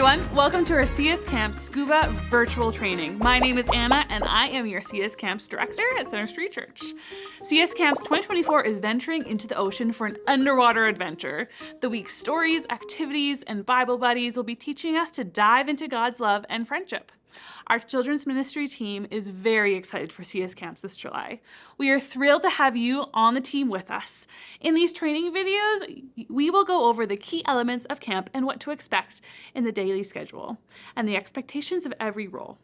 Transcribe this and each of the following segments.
everyone, welcome to our CSCamps Scuba virtual training. My name is Anna and I am your CSCamps director at Center Street Church. CSCamps 2024 is venturing into the ocean for an underwater adventure. The week's stories, activities, and Bible buddies will be teaching us to dive into God's love and friendship. Our children's ministry team is very excited for CSCamps this July. We are thrilled to have you on the team with us. In these training videos, we will go over the key elements of camp and what to expect in the daily schedule, and the expectations of every role.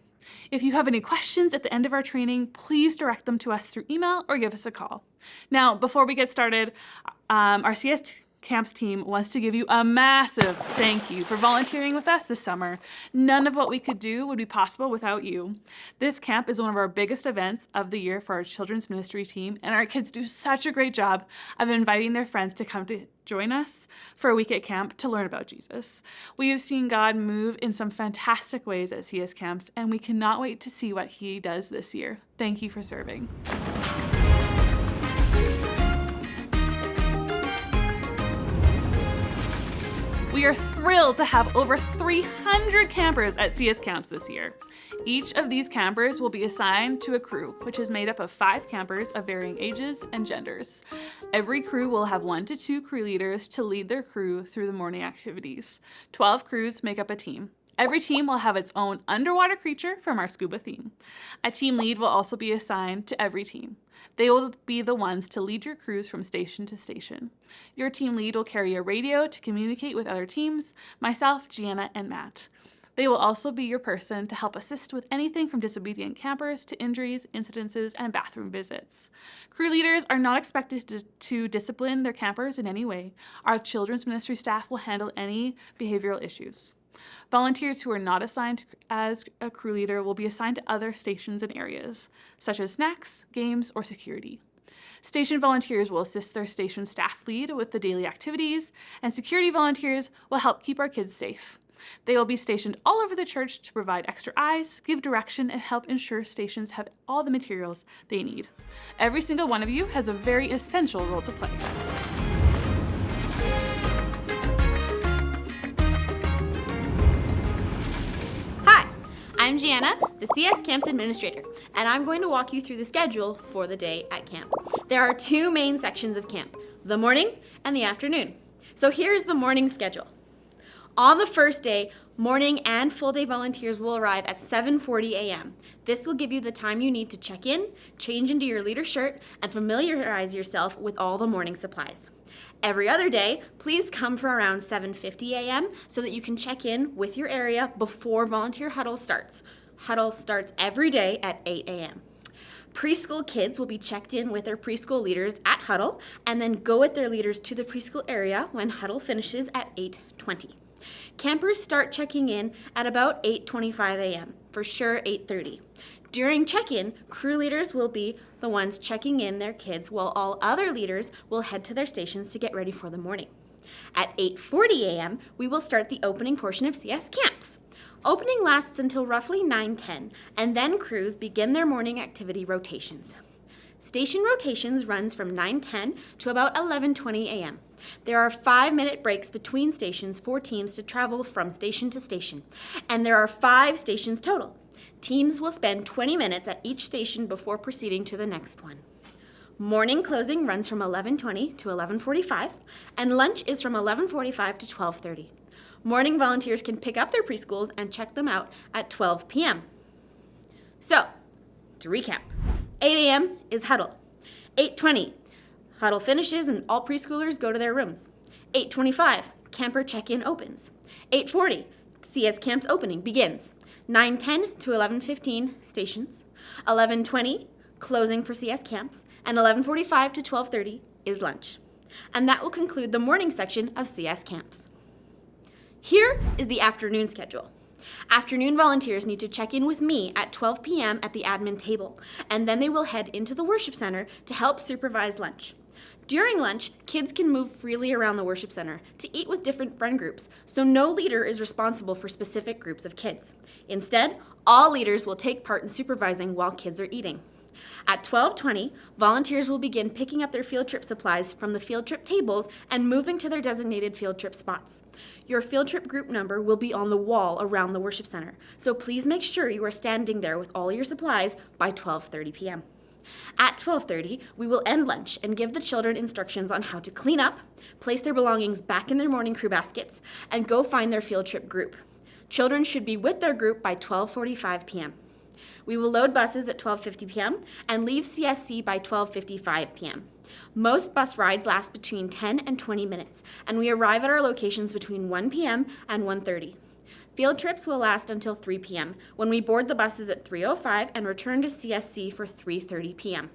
If you have any questions at the end of our training, please direct them to us through email or give us a call. Now, before we get started, our CSCamps team wants to give you a massive thank you for volunteering with us this summer. None of what we could do would be possible without you. This camp is one of our biggest events of the year for our children's ministry team, and our kids do such a great job of inviting their friends to come to join us for a week at camp to learn about Jesus. We have seen God move in some fantastic ways at CSCamps, and we cannot wait to see what He does this year. Thank you for serving. We are thrilled to have over 300 campers at CSCamps this year. Each of these campers will be assigned to a crew, which is made up of 5 campers of varying ages and genders. Every crew will have 1 to 2 crew leaders to lead their crew through the morning activities. 12 crews make up a team. Every team will have its own underwater creature from our scuba theme. A team lead will also be assigned to every team. They will be the ones to lead your crews from station to station. Your team lead will carry a radio to communicate with other teams, myself, Gianna, and Matt. They will also be your person to help assist with anything from disobedient campers to injuries, incidences, and bathroom visits. Crew leaders are not expected to discipline their campers in any way. Our children's ministry staff will handle any behavioral issues. Volunteers who are not assigned as a crew leader will be assigned to other stations and areas, such as snacks, games, or security. Station volunteers will assist their station staff lead with the daily activities, and security volunteers will help keep our kids safe. They will be stationed all over the church to provide extra eyes, give direction, and help ensure stations have all the materials they need. Every single one of you has a very essential role to play. I'm Gianna, the CSCamps administrator, and I'm going to walk you through the schedule for the day at camp. There are 2 main sections of camp, the morning and the afternoon. So here's the morning schedule. On the first day, morning and full day volunteers will arrive at 7:40 a.m. This will give you the time you need to check in, change into your leader shirt, and familiarize yourself with all the morning supplies. Every other day, please come for around 7:50 a.m. so that you can check in with your area before volunteer huddle starts. Huddle starts every day at 8 a.m. Preschool kids will be checked in with their preschool leaders at huddle and then go with their leaders to the preschool area when huddle finishes at 8:20. Campers start checking in at about 8:25 a.m., for sure 8:30. During check-in, crew leaders will be the ones checking in their kids while all other leaders will head to their stations to get ready for the morning. At 8:40 a.m., we will start the opening portion of CSCamps. Opening lasts until roughly 9:10, and then crews begin their morning activity rotations. Station rotations runs from 9:10 to about 11:20 a.m. There are 5-minute breaks between stations for teams to travel from station to station, and there are 5 stations total. Teams will spend 20 minutes at each station before proceeding to the next one. Morning closing runs from 11:20 to 11:45, and lunch is from 11:45 to 12:30. Morning volunteers can pick up their preschools and check them out at 12 p.m. So, to recap, 8 a.m. is huddle. 8:20, huddle finishes and all preschoolers go to their rooms. 8:25, camper check-in opens. 8:40, CSCamps opening begins. 9:10 to 11:15, stations. 11:20, closing for CSCamps. And 11:45 to 12:30 is lunch. And that will conclude the morning section of CSCamps. Here is the afternoon schedule. Afternoon volunteers need to check in with me at 12 p.m. at the admin table, and then they will head into the worship center to help supervise lunch. During lunch, kids can move freely around the worship center to eat with different friend groups, so no leader is responsible for specific groups of kids. Instead, all leaders will take part in supervising while kids are eating. At 12:20, volunteers will begin picking up their field trip supplies from the field trip tables and moving to their designated field trip spots. Your field trip group number will be on the wall around the worship center, so please make sure you are standing there with all your supplies by 12:30 p.m. At 12:30, we will end lunch and give the children instructions on how to clean up, place their belongings back in their morning crew baskets, and go find their field trip group. Children should be with their group by 12:45 p.m. We will load buses at 12:50 p.m. and leave CSC by 12:55 p.m. Most bus rides last between 10 and 20 minutes, and we arrive at our locations between 1 p.m. and 1:30. Field trips will last until 3 p.m. when we board the buses at 3:05 and return to CSC for 3:30 p.m.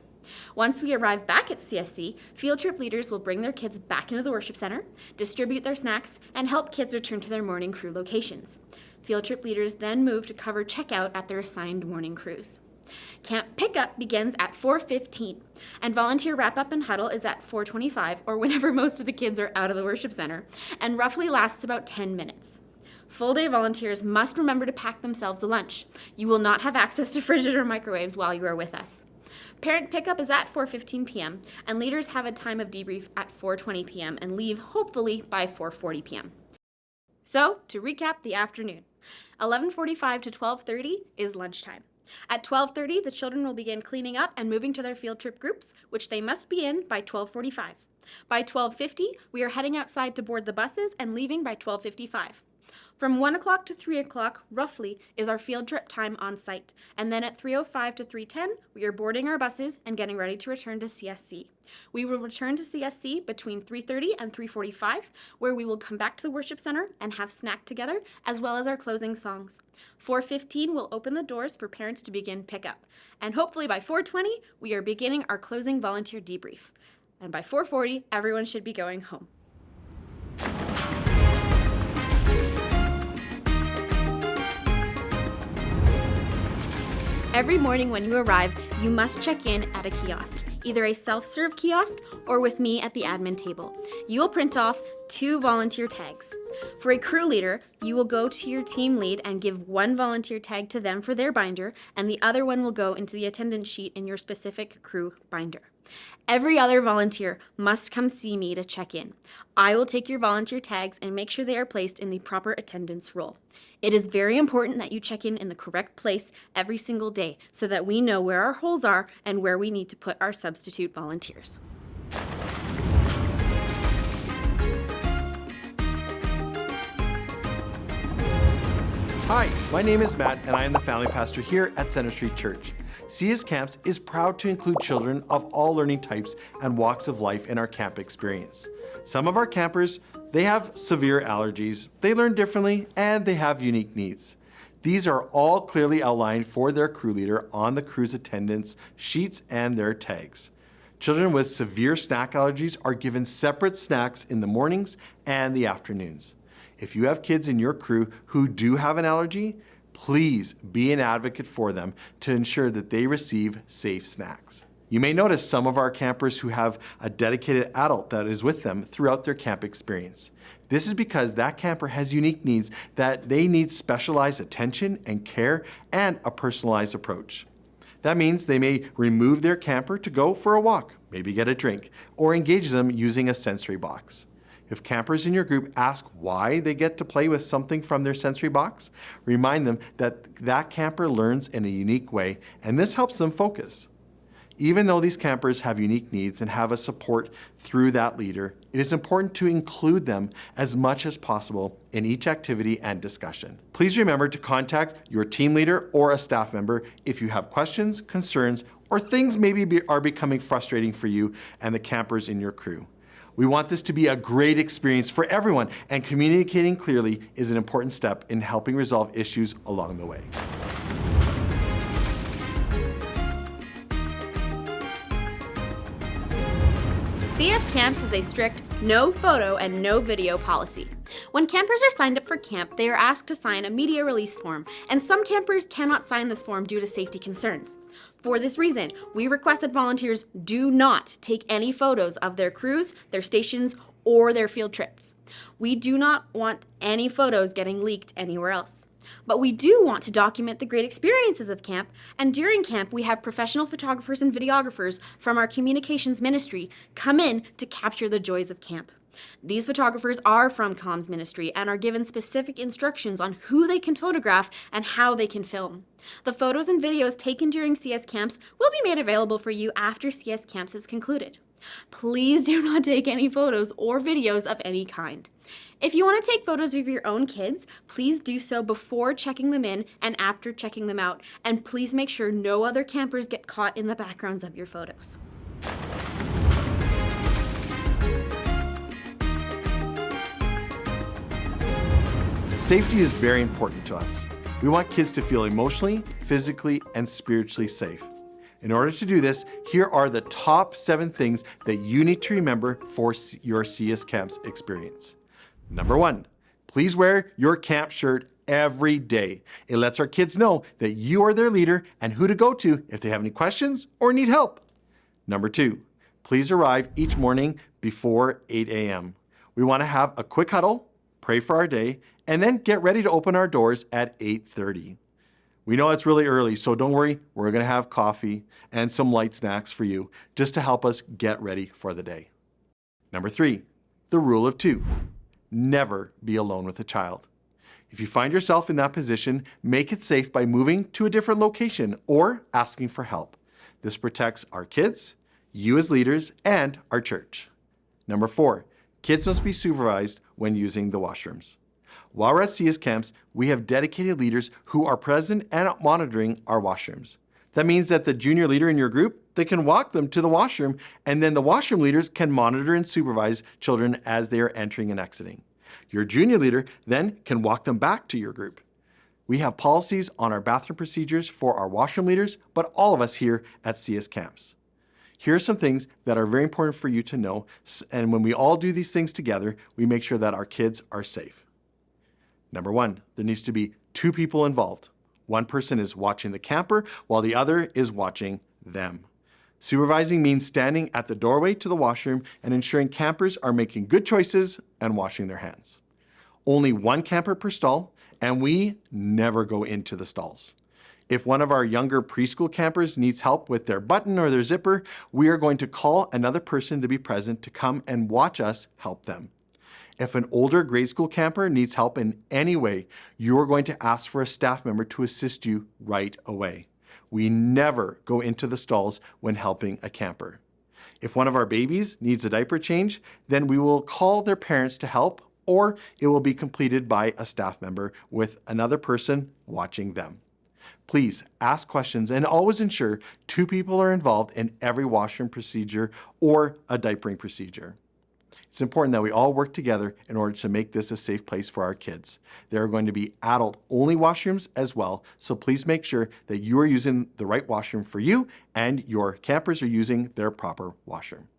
Once we arrive back at CSC, field trip leaders will bring their kids back into the worship center, distribute their snacks, and help kids return to their morning crew locations. Field trip leaders then move to cover checkout at their assigned morning crews. Camp pickup begins at 4:15, and volunteer wrap-up and huddle is at 4:25, or whenever most of the kids are out of the worship center, and roughly lasts about 10 minutes. Full-day volunteers must remember to pack themselves a lunch. You will not have access to fridges or microwaves while you are with us. Parent pickup is at 4:15 p.m., and leaders have a time of debrief at 4:20 p.m. and leave, hopefully, by 4:40 p.m. So, to recap the afternoon, 11:45 to 12:30 is lunchtime. At 12:30, the children will begin cleaning up and moving to their field trip groups, which they must be in by 12:45. By 12:50, we are heading outside to board the buses and leaving by 12:55. From 1 o'clock to 3 o'clock, roughly, is our field trip time on site. And then at 3:05 to 3:10, we are boarding our buses and getting ready to return to CSC. We will return to CSC between 3:30 and 3:45, where we will come back to the worship center and have snack together, as well as our closing songs. 4:15 will open the doors for parents to begin pickup. And hopefully by 4:20, we are beginning our closing volunteer debrief. And by 4:40, everyone should be going home. Every morning when you arrive, you must check in at a kiosk, either a self-serve kiosk or with me at the admin table. You will print off 2 volunteer tags. For a crew leader, you will go to your team lead and give 1 volunteer tag to them for their binder, and the other one will go into the attendance sheet in your specific crew binder. Every other volunteer must come see me to check in. I will take your volunteer tags and make sure they are placed in the proper attendance roll. It is very important that you check in the correct place every single day so that we know where our holes are and where we need to put our substitute volunteers. Hi, my name is Matt and I am the family pastor here at Center Street Church. CSCamps is proud to include children of all learning types and walks of life in our camp experience. Some of our campers, they have severe allergies, they learn differently, and they have unique needs. These are all clearly outlined for their crew leader on the crew's attendance sheets and their tags. Children with severe snack allergies are given separate snacks in the mornings and the afternoons. If you have kids in your crew who do have an allergy, please be an advocate for them to ensure that they receive safe snacks. You may notice some of our campers who have a dedicated adult that is with them throughout their camp experience. This is because that camper has unique needs that they need specialized attention and care and a personalized approach. That means they may remove their camper to go for a walk, maybe get a drink, or engage them using a sensory box. If campers in your group ask why they get to play with something from their sensory box, remind them that that camper learns in a unique way, and this helps them focus. Even though these campers have unique needs and have a support through that leader, it is important to include them as much as possible in each activity and discussion. Please remember to contact your team leader or a staff member if you have questions, concerns, or things maybe are becoming frustrating for you and the campers in your crew. We want this to be a great experience for everyone, and communicating clearly is an important step in helping resolve issues along the way. CSCamps has a strict no photo and no video policy. When campers are signed up for camp, they are asked to sign a media release form, and some campers cannot sign this form due to safety concerns. For this reason, we request that volunteers do not take any photos of their crews, their stations, or their field trips. We do not want any photos getting leaked anywhere else. But we do want to document the great experiences of camp, and during camp we have professional photographers and videographers from our communications ministry come in to capture the joys of camp. These photographers are from comms ministry and are given specific instructions on who they can photograph and how they can film. The photos and videos taken during CS Camps will be made available for you after CS Camps is concluded. Please do not take any photos or videos of any kind. If you want to take photos of your own kids, please do so before checking them in and after checking them out, and please make sure no other campers get caught in the backgrounds of your photos. Safety is very important to us. We want kids to feel emotionally, physically, and spiritually safe. In order to do this, here are the top 7 things that you need to remember for your CS Camps experience. Number 1, please wear your camp shirt every day. It lets our kids know that you are their leader and who to go to if they have any questions or need help. Number 2, please arrive each morning before 8 a.m. We want to have a quick huddle, pray for our day, and then get ready to open our doors at 8:30. We know it's really early, so don't worry, we're going to have coffee and some light snacks for you just to help us get ready for the day. Number 3, the rule of 2. Never be alone with a child. If you find yourself in that position, make it safe by moving to a different location or asking for help. This protects our kids, you as leaders, and our church. Number 4, kids must be supervised when using the washrooms. While we're at CS Camps, we have dedicated leaders who are present and monitoring our washrooms. That means that the junior leader in your group, they can walk them to the washroom, and then the washroom leaders can monitor and supervise children as they are entering and exiting. Your junior leader then can walk them back to your group. We have policies on our bathroom procedures for our washroom leaders, but all of us here at CS Camps. Here are some things that are very important for you to know, and when we all do these things together, we make sure that our kids are safe. Number 1, there needs to be 2 people involved. One person is watching the camper while the other is watching them. Supervising means standing at the doorway to the washroom and ensuring campers are making good choices and washing their hands. Only 1 camper per stall, and we never go into the stalls. If one of our younger preschool campers needs help with their button or their zipper, we are going to call another person to be present to come and watch us help them. If an older grade school camper needs help in any way, you're going to ask for a staff member to assist you right away. We never go into the stalls when helping a camper. If one of our babies needs a diaper change, then we will call their parents to help, or it will be completed by a staff member with another person watching them. Please ask questions and always ensure 2 people are involved in every washroom procedure or a diapering procedure. It's important that we all work together in order to make this a safe place for our kids. There are going to be adult-only washrooms as well, so please make sure that you are using the right washroom for you and your campers are using their proper washroom.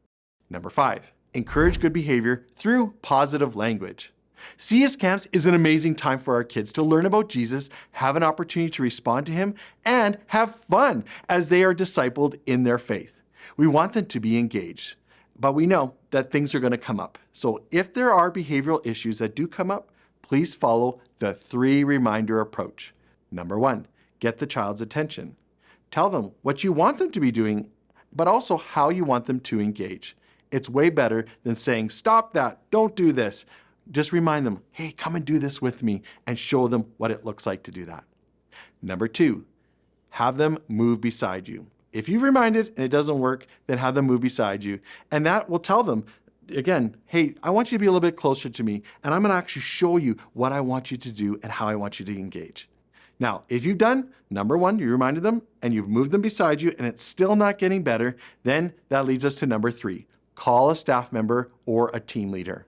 Number 5, encourage good behavior through positive language. CS Camps is an amazing time for our kids to learn about Jesus, have an opportunity to respond to him, and have fun as they are discipled in their faith. We want them to be engaged. But we know that things are going to come up. So if there are behavioral issues that do come up, please follow the 3 reminder approach. Number 1, get the child's attention. Tell them what you want them to be doing, but also how you want them to engage. It's way better than saying, stop that, don't do this. Just remind them, hey, come and do this with me, and show them what it looks like to do that. Number 2, have them move beside you. If you've reminded and it doesn't work, then have them move beside you. And that will tell them, again, hey, I want you to be a little bit closer to me, and I'm going to actually show you what I want you to do and how I want you to engage. Now, if you've done number 1, you reminded them, and you've moved them beside you, and it's still not getting better, then that leads us to number 3. Call a staff member or a team leader.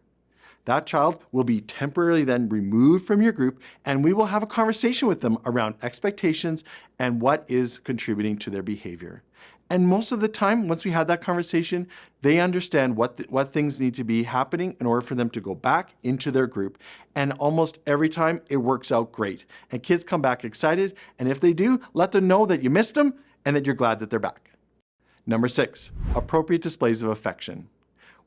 That child will be temporarily then removed from your group, and we will have a conversation with them around expectations and what is contributing to their behavior. And most of the time, once we have that conversation, they understand what things need to be happening in order for them to go back into their group. And almost every time, it works out great. And kids come back excited, and if they do, let them know that you missed them and that you're glad that they're back. Number 6, appropriate displays of affection.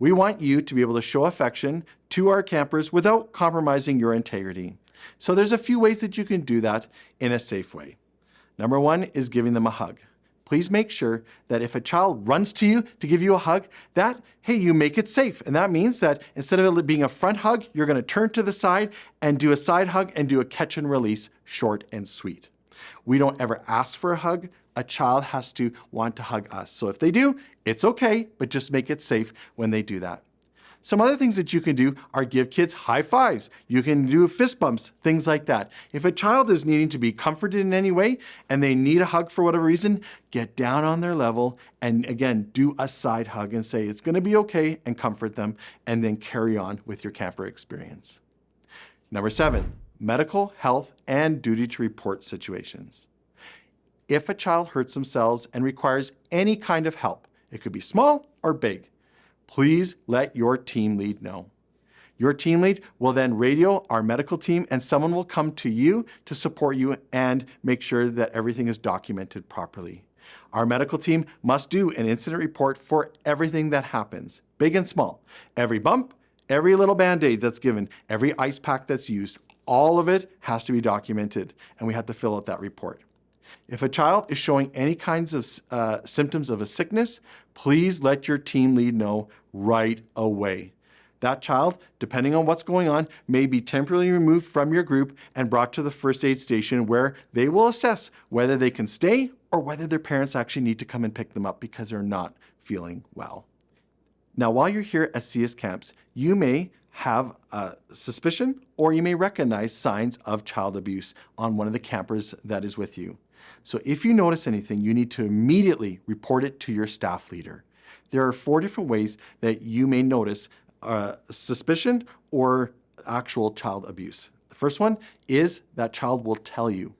We want you to be able to show affection to our campers without compromising your integrity. So there's a few ways that you can do that in a safe way. Number one is giving them a hug. Please make sure that if a child runs to you to give you a hug, that, hey, you make it safe. And that means that instead of it being a front hug, you're going to turn to the side and do a side hug and do a catch and release, short and sweet. We don't ever ask for a hug. A child has to want to hug us. So if they do, it's okay, but just make it safe when they do that. Some other things that you can do are give kids high fives. You can do fist bumps, things like that. If a child is needing to be comforted in any way and they need a hug for whatever reason, get down on their level and again, do a side hug and say it's going to be okay and comfort them and then carry on with your camper experience. Number 7, medical, health, and duty to report situations. If a child hurts themselves and requires any kind of help, it could be small or big, please let your team lead know. Your team lead will then radio our medical team and someone will come to you to support you and make sure that everything is documented properly. Our medical team must do an incident report for everything that happens, big and small. Every bump, every little Band-Aid that's given, every ice pack that's used, all of it has to be documented and we have to fill out that report. If a child is showing any kinds of symptoms of a sickness, please let your team lead know right away. That child, depending on what's going on, may be temporarily removed from your group and brought to the first aid station where they will assess whether they can stay or whether their parents actually need to come and pick them up because they're not feeling well. Now, while you're here at CSCamps, you may have a suspicion or you may recognize signs of child abuse on one of the campers that is with you. So if you notice anything, you need to immediately report it to your staff leader. There are 4 different ways that you may notice suspicion or actual child abuse. The first one is that child will tell you,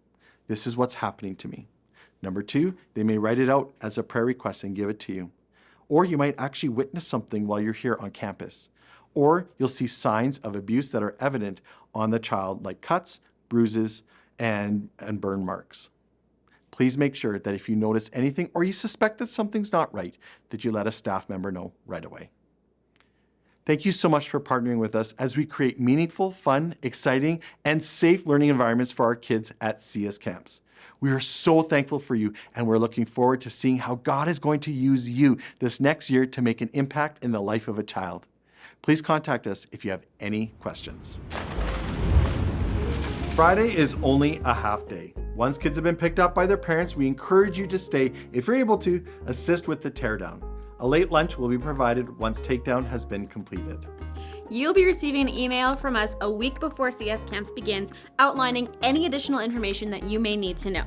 this is what's happening to me. Number 2, they may write it out as a prayer request and give it to you. Or you might actually witness something while you're here on campus. Or you'll see signs of abuse that are evident on the child, like cuts, bruises, and burn marks. Please make sure that if you notice anything or you suspect that something's not right, that you let a staff member know right away. Thank you so much for partnering with us as we create meaningful, fun, exciting, and safe learning environments for our kids at CSCamps. We are so thankful for you, and we're looking forward to seeing how God is going to use you this next year to make an impact in the life of a child. Please contact us if you have any questions. Friday is only a half day. Once kids have been picked up by their parents, we encourage you to stay, if you're able to, assist with the teardown. A late lunch will be provided once takedown has been completed. You'll be receiving an email from us a week before CSCamps begins outlining any additional information that you may need to know.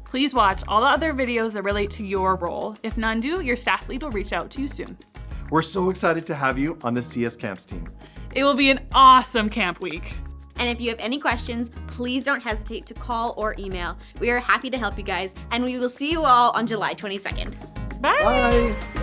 Please watch all the other videos that relate to your role. If none do, your staff lead will reach out to you soon. We're so excited to have you on the CSCamps team. It will be an awesome camp week. And if you have any questions, please don't hesitate to call or email. We are happy to help you guys, and we will see you all on July 22nd. Bye. Bye.